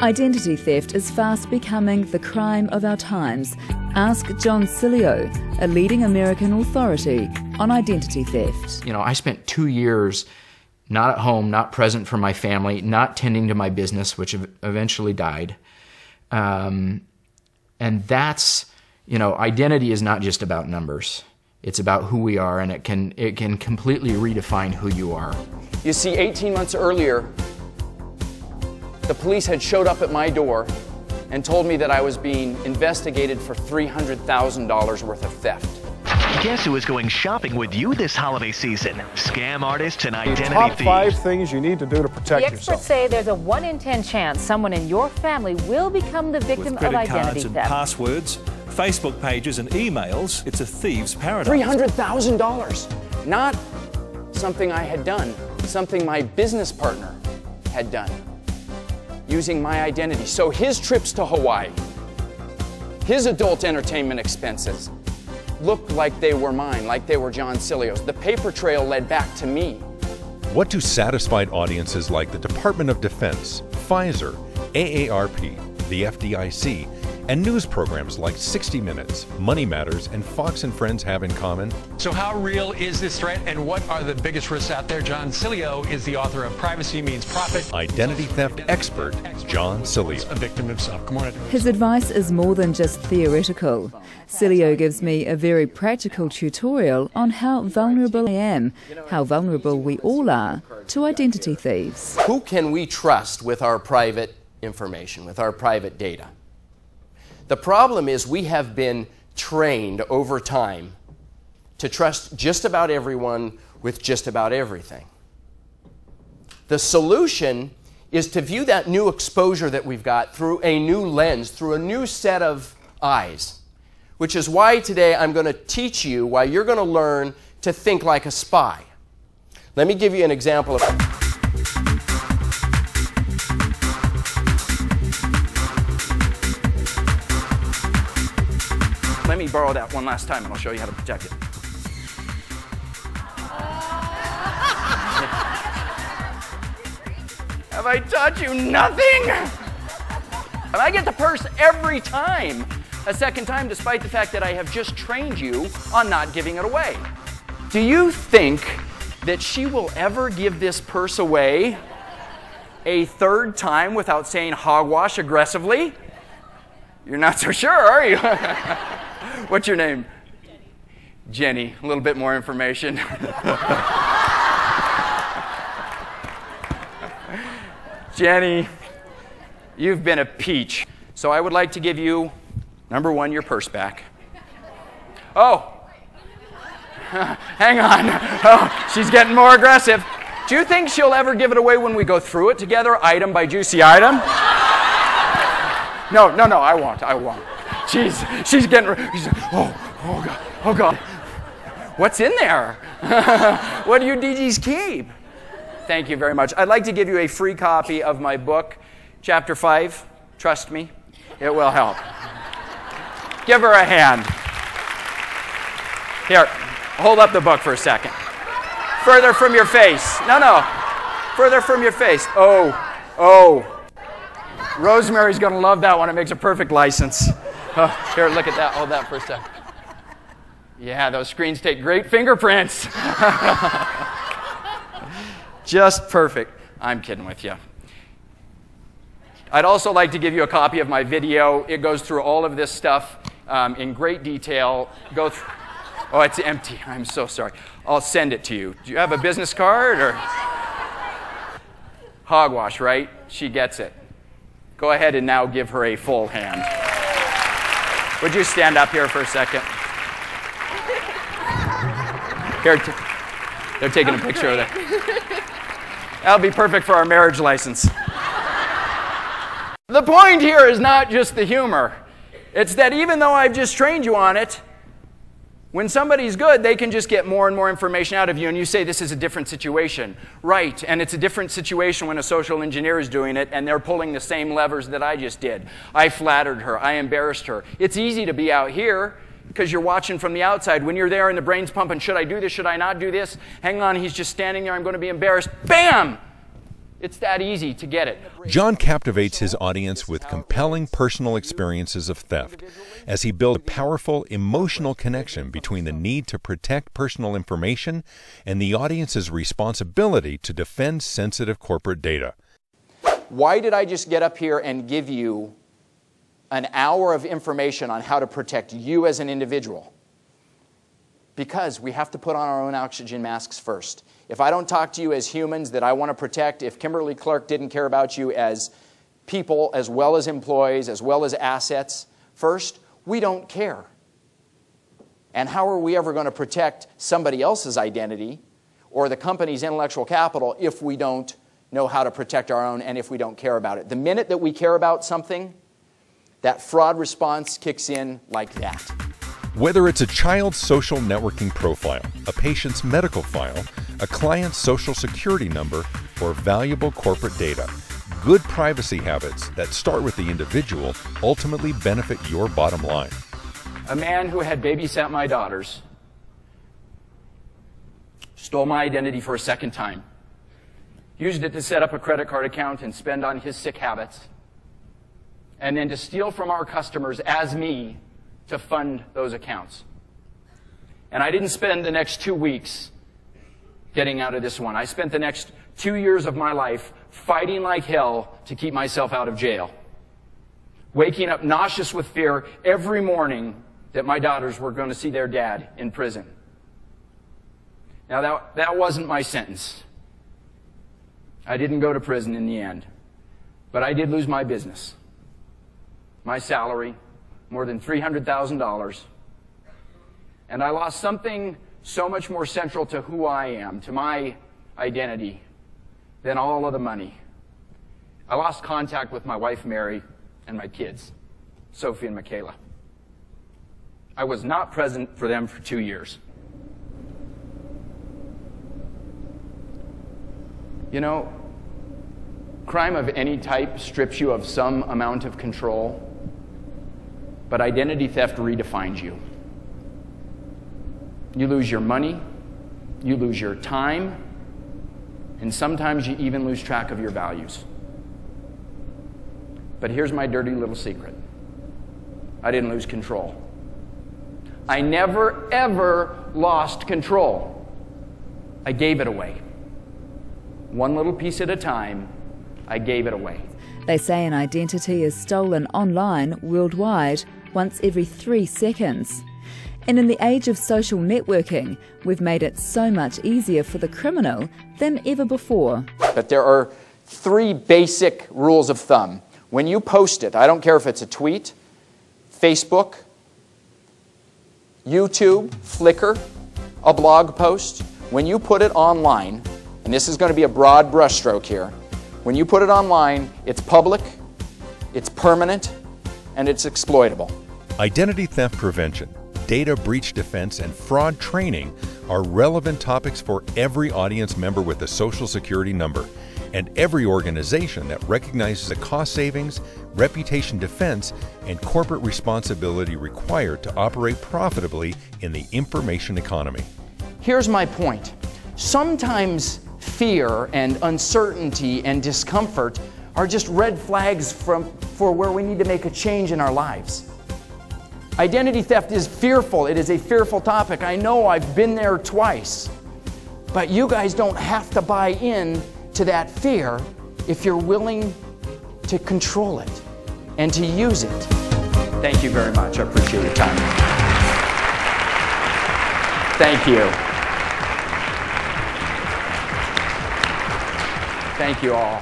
Identity theft is fast becoming the crime of our times. Ask John Sileo, a leading American authority on identity theft. You know, I spent 2 years not at home, not present for my family, not tending to my business, which eventually died. And that's, you know, identity is not just about numbers. It's about who we are, and it can completely redefine who you are. You see, 18 months earlier, the police had showed up at my door and told me that I was being investigated for $300,000 worth of theft. Guess who is going shopping with you this holiday season? Scam artists and identity top thieves. 5 things you need to do to protect The experts yourself. say there's a 1 in 10 chance someone in your family will become the victim With of credit identity cards and theft. passwords, Facebook pages and emails, it's a thief's paradise. $300,000. Not something I had done, something my business partner had done, using my identity. So his trips to Hawaii, his adult entertainment expenses, looked like they were mine, like they were John Sileo's. The paper trail led back to me. What do satisfied audiences like the Department of Defense, Pfizer, AARP, the FDIC, and news programs like 60 Minutes, Money Matters, and Fox and Friends have in common? So how real is this threat, and what are the biggest risks out there? John Sileo is the author of Privacy Means Profit. Identity theft expert, John Sileo. A victim himself. Come on. His advice is more than just theoretical. Sileo gives me a very practical tutorial on how vulnerable I am, how vulnerable we all are, to identity thieves. Who can we trust with our private information, with our private data? The problem is we have been trained over time to trust just about everyone with just about everything. The solution is to view that new exposure that we've got through a new lens, through a new set of eyes, which is why today I'm going to teach you, why you're going to learn to think like a spy. Let me give you an example of... Let me borrow that one last time and I'll show you how to protect it. Have I taught you nothing? And I get the purse every time, a second time, despite the fact that I have just trained you on not giving it away. Do you think that she will ever give this purse away a third time without saying hogwash aggressively? You're not so sure, are you? What's your name? Jenny. A little bit more information. Jenny, you've been a peach. So I would like to give you, number 1, your purse back. Oh, hang on. Oh, she's getting more aggressive. Do you think she'll ever give it away when we go through it together, item by juicy item? No, I won't. She's getting, oh God. What's in there? What do you DGs keep? Thank you very much. I'd like to give you a free copy of my book, Chapter 5. Trust me, it will help. Give her a hand. Here, hold up the book for a second. Further from your face. No. Further from your face. Oh. Rosemary's going to love that one. It makes a perfect license. Oh, here, look at that. Hold that for a second. Yeah, those screens take great fingerprints. Just perfect. I'm kidding with you. I'd also like to give you a copy of my video. It goes through all of this stuff in great detail. Oh, it's empty. I'm so sorry. I'll send it to you. Do you have a business card or? Hogwash, right? She gets it. Go ahead and now give her a full hand. Would you stand up here for a second? Here, they're taking a picture of that. That'll be perfect for our marriage license. The point here is not just the humor. It's that even though I've just trained you on it, when somebody's good, they can just get more and more information out of you, and you say this is a different situation. Right, and it's a different situation when a social engineer is doing it, and they're pulling the same levers that I just did. I flattered her. I embarrassed her. It's easy to be out here because you're watching from the outside. When you're there and the brain's pumping, should I do this? Should I not do this? Hang on, he's just standing there. I'm going to be embarrassed. Bam! It's that easy to get it. John captivates his audience with compelling personal experiences of theft as he builds a powerful emotional connection between the need to protect personal information and the audience's responsibility to defend sensitive corporate data. Why did I just get up here and give you an hour of information on how to protect you as an individual? Because we have to put on our own oxygen masks first. If I don't talk to you as humans that I want to protect, if Kimberly Clark didn't care about you as people, as well as employees, as well as assets first, we don't care. And how are we ever going to protect somebody else's identity or the company's intellectual capital if we don't know how to protect our own and if we don't care about it? The minute that we care about something, that fraud response kicks in like that. Whether it's a child's social networking profile, a patient's medical file, a client's social security number, or valuable corporate data, good privacy habits that start with the individual ultimately benefit your bottom line. A man who had babysat my daughters stole my identity for a second time, used it to set up a credit card account and spend on his sick habits, and then to steal from our customers as me to fund those accounts. And I didn't spend the next 2 weeks getting out of this one. I spent the next 2 years of my life fighting like hell to keep myself out of jail, waking up nauseous with fear every morning that my daughters were going to see their dad in prison. Now that wasn't my sentence. I didn't go to prison in the end, but I did lose my business, my salary, more than $300,000. And I lost something so much more central to who I am, to my identity, than all of the money. I lost contact with my wife, Mary, and my kids, Sophie and Michaela. I was not present for them for 2 years. You know, crime of any type strips you of some amount of control. But identity theft redefines you. You lose your money, you lose your time, and sometimes you even lose track of your values. But here's my dirty little secret. I didn't lose control. I never, ever lost control. I gave it away. One little piece at a time, I gave it away. They say an identity is stolen online worldwide once every 3 seconds. And in the age of social networking, we've made it so much easier for the criminal than ever before. But there are 3 basic rules of thumb. When you post it, I don't care if it's a tweet, Facebook, YouTube, Flickr, a blog post, when you put it online, and this is going to be a broad brushstroke here, when you put it online, it's public, it's permanent, and it's exploitable. Identity theft prevention, data breach defense, and fraud training are relevant topics for every audience member with a Social Security number and every organization that recognizes the cost savings, reputation defense, and corporate responsibility required to operate profitably in the information economy. Here's my point. Sometimes fear and uncertainty and discomfort are just red flags for where we need to make a change in our lives. Identity theft is fearful. It is a fearful topic. I know, I've been there twice. But you guys don't have to buy in to that fear if you're willing to control it and to use it. Thank you very much. I appreciate your time. Thank you. Thank you all.